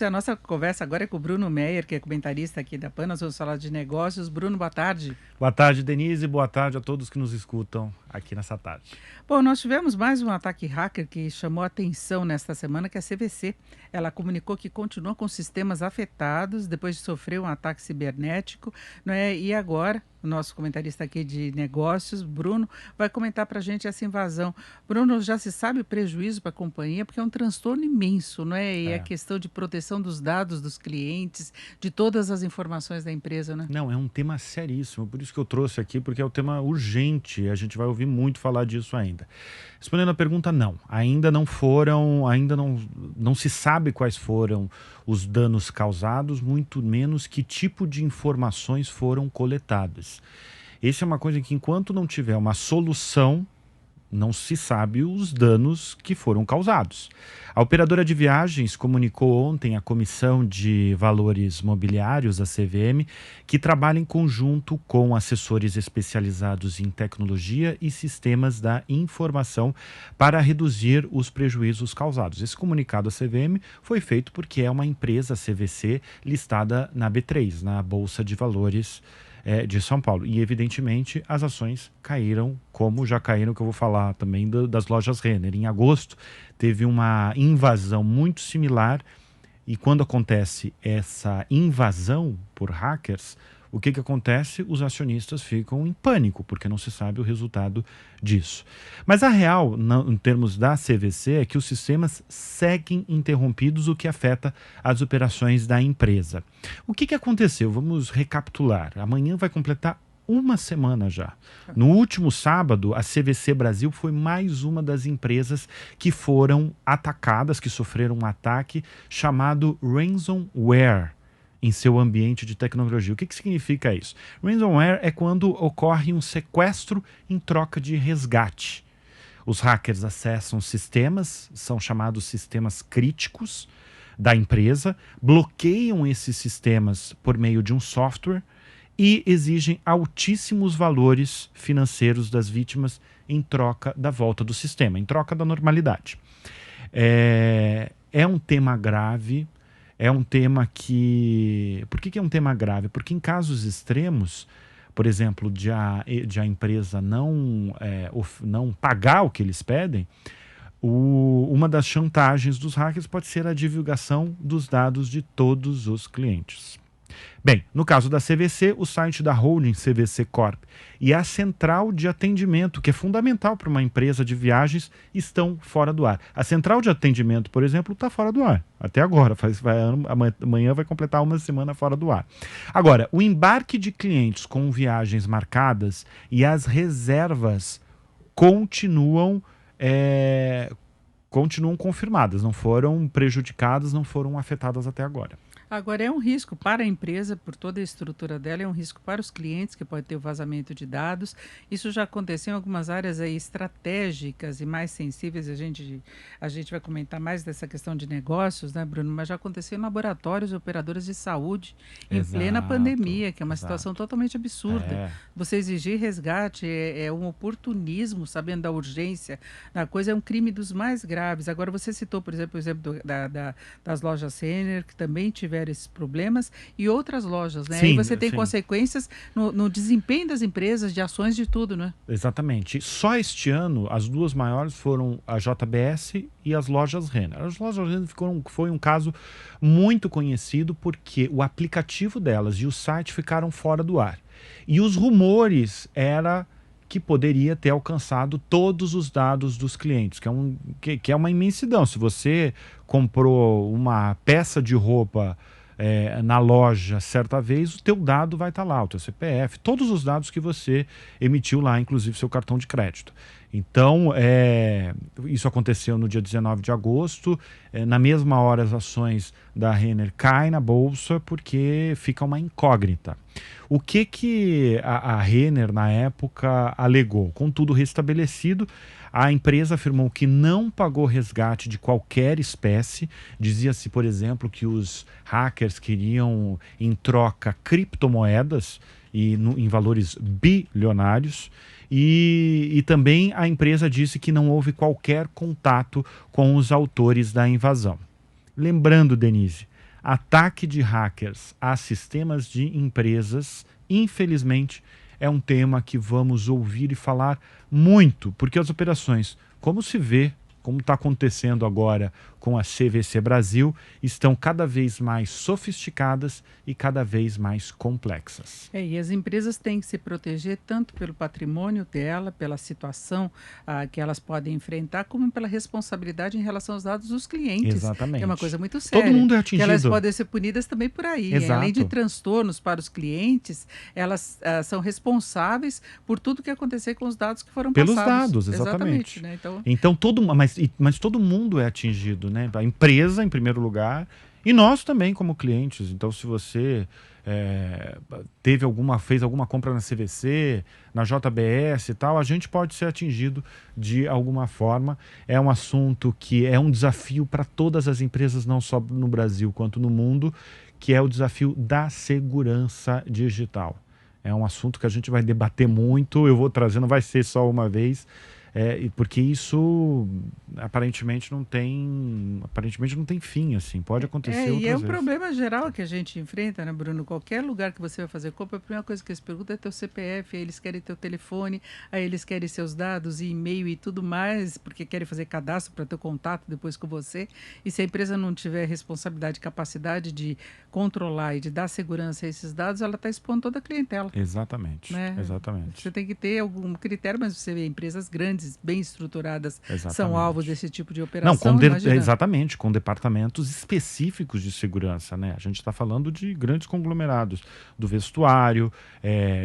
A nossa conversa agora é com o Bruno Meyer, que é comentarista aqui da PAN. Nós vamos falar de negócios. Bruno, boa tarde. Boa tarde, Denise. Boa tarde a todos que nos escutam aqui nessa tarde. Bom, nós tivemos mais um ataque hacker que chamou a atenção nesta semana, que é a CVC. Ela comunicou que continua com sistemas afetados depois de sofrer um ataque cibernético, não é? E agora, o nosso comentarista aqui de negócios, Bruno, vai comentar para a gente essa invasão. Bruno, já se sabe o prejuízo para a companhia, porque é um transtorno imenso, não é? E a questão de proteção dos dados dos clientes, de todas as informações da empresa, né? Não, é um tema seríssimo, por isso que eu trouxe aqui, porque é um tema urgente, a gente vai ouvir muito falar disso ainda. Respondendo a pergunta, não, ainda não se sabe quais foram os danos causados, muito menos que tipo de informações foram coletadas. Essa é uma coisa que, enquanto não tiver uma solução, não se sabe os danos que foram causados. A operadora de viagens comunicou ontem à Comissão de Valores Mobiliários, a CVM, que trabalha em conjunto com assessores especializados em tecnologia e sistemas da informação para reduzir os prejuízos causados. Esse comunicado à CVM foi feito porque é uma empresa CVC listada na B3, na Bolsa de Valores de São Paulo. E, evidentemente, as ações caíram, como já caíram, que eu vou falar também das lojas Renner. Em agosto, teve uma invasão muito similar, e quando acontece essa invasão por hackers, o que acontece? Os acionistas ficam em pânico, porque não se sabe o resultado disso. Mas a real, em termos da CVC, é que os sistemas seguem interrompidos, o que afeta as operações da empresa. O que aconteceu? Vamos recapitular. Amanhã vai completar uma semana já. No último sábado, a CVC Brasil foi mais uma das empresas que foram atacadas, que sofreram um ataque chamado ransomware em seu ambiente de tecnologia. O que significa isso? Ransomware é quando ocorre um sequestro em troca de resgate. Os hackers acessam sistemas, são chamados sistemas críticos da empresa, bloqueiam esses sistemas por meio de um software e exigem altíssimos valores financeiros das vítimas em troca da volta do sistema, em troca da normalidade. É um tema grave. É um tema que... Por que é um tema grave? Porque em casos extremos, por exemplo, de a empresa não pagar o que eles pedem, uma das chantagens dos hackers pode ser a divulgação dos dados de todos os clientes. Bem, no caso da CVC, o site da holding CVC Corp e a central de atendimento, que é fundamental para uma empresa de viagens, estão fora do ar. A central de atendimento, por exemplo, está fora do ar. Até agora, amanhã vai completar uma semana fora do ar. Agora, o embarque de clientes com viagens marcadas e as reservas continuam confirmadas, não foram prejudicadas, não foram afetadas até agora. Agora, é um risco para a empresa, por toda a estrutura dela, é um risco para os clientes, que pode ter o vazamento de dados. Isso já aconteceu em algumas áreas aí estratégicas e mais sensíveis. A gente vai comentar mais dessa questão de negócios, né, Bruno? Mas já aconteceu em laboratórios e operadoras de saúde, em plena pandemia, que é uma situação totalmente absurda. Você exigir resgate é um oportunismo, sabendo da urgência da coisa, é um crime dos mais graves. Agora, você citou, por exemplo, o exemplo das lojas Renner, que também tiveram esses problemas, e outras lojas, né? Aí você tem consequências no desempenho das empresas, de ações, de tudo, né? Exatamente. Só este ano, as duas maiores foram a JBS e as lojas Renner. As lojas Renner foi um caso muito conhecido porque o aplicativo delas e o site ficaram fora do ar. E os rumores era que poderia ter alcançado todos os dados dos clientes, que é uma imensidão. Se você comprou uma peça de roupa na loja certa vez, o teu dado vai estar lá, o teu CPF, todos os dados que você emitiu lá, inclusive seu cartão de crédito. Então, isso aconteceu no dia 19 de agosto. Na mesma hora, as ações da Renner caem na bolsa porque fica uma incógnita. O que a Renner, na época, alegou? Com tudo restabelecido, a empresa afirmou que não pagou resgate de qualquer espécie. Dizia-se, por exemplo, que os hackers queriam, em troca, criptomoedas em valores bilionários. E também a empresa disse que não houve qualquer contato com os autores da invasão. Lembrando, Denise, Ataque de hackers a sistemas de empresas, infelizmente, é um tema que vamos ouvir e falar muito, porque as operações, como se vê, como está acontecendo agora com a CVC Brasil, estão cada vez mais sofisticadas e cada vez mais complexas. E as empresas têm que se proteger tanto pelo patrimônio dela, pela situação que elas podem enfrentar, como pela responsabilidade em relação aos dados dos clientes. Exatamente. É uma coisa muito séria. Todo mundo é atingido. Que elas podem ser punidas também por aí. Exato. Além de transtornos para os clientes, elas são responsáveis por tudo que acontecer com os dados que foram pelos passados. Pelos dados, exatamente. Né? Então mas todo mundo é atingido, né? A empresa, em primeiro lugar, e nós também como clientes. Então, se você fez alguma compra na CVC, na JBS e tal, a gente pode ser atingido de alguma forma. É um assunto que é um desafio para todas as empresas, não só no Brasil quanto no mundo, que é o desafio da segurança digital. É um assunto que a gente vai debater muito, eu vou trazer, não vai ser só uma vez, porque isso aparentemente não tem fim, assim, pode acontecer outras vezes. E é um problema geral que a gente enfrenta, né, Bruno? Qualquer lugar que você vai fazer compra, a primeira coisa que eles perguntam é teu CPF, aí eles querem teu telefone, aí eles querem seus dados e e-mail e tudo mais, porque querem fazer cadastro para ter contato depois com você. E se a empresa não tiver responsabilidade e capacidade de controlar e de dar segurança a esses dados, ela está expondo toda a clientela. Exatamente, né? Exatamente. Você tem que ter algum critério, mas você vê empresas grandes, bem estruturadas, Exatamente. São alvos desse tipo de operação. Não, exatamente, com departamentos específicos de segurança, né? A gente está falando de grandes conglomerados, do vestuário,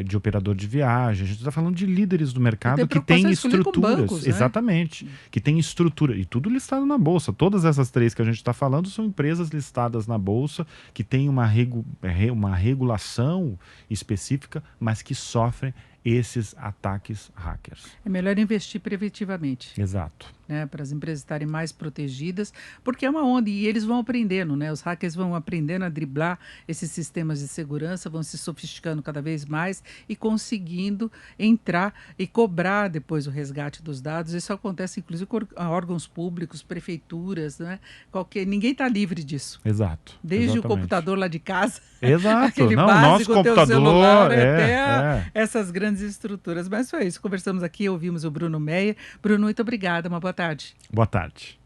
de operador de viagem, a gente está falando de líderes do mercado que têm estruturas. Bancos, né? Exatamente, que tem estrutura, e tudo listado na Bolsa. Todas essas três que a gente está falando são empresas listadas na Bolsa, que têm uma regulação específica, mas que sofrem esses ataques hackers. É melhor investir preventivamente. Exato. Né, para as empresas estarem mais protegidas, porque é uma onda e eles vão aprendendo, né? Os hackers vão aprendendo a driblar esses sistemas de segurança, vão se sofisticando cada vez mais e conseguindo entrar e cobrar depois o resgate dos dados. Isso acontece inclusive com órgãos públicos, prefeituras, né? Ninguém está livre disso. Exato. Desde exatamente. o computador lá de casa, exato. aquele Não, básico, nosso computador, celular, até essas grandes estruturas. Mas foi isso. Conversamos aqui, ouvimos o Bruno Meyer. Bruno, muito obrigada. Uma boa tarde. Boa tarde.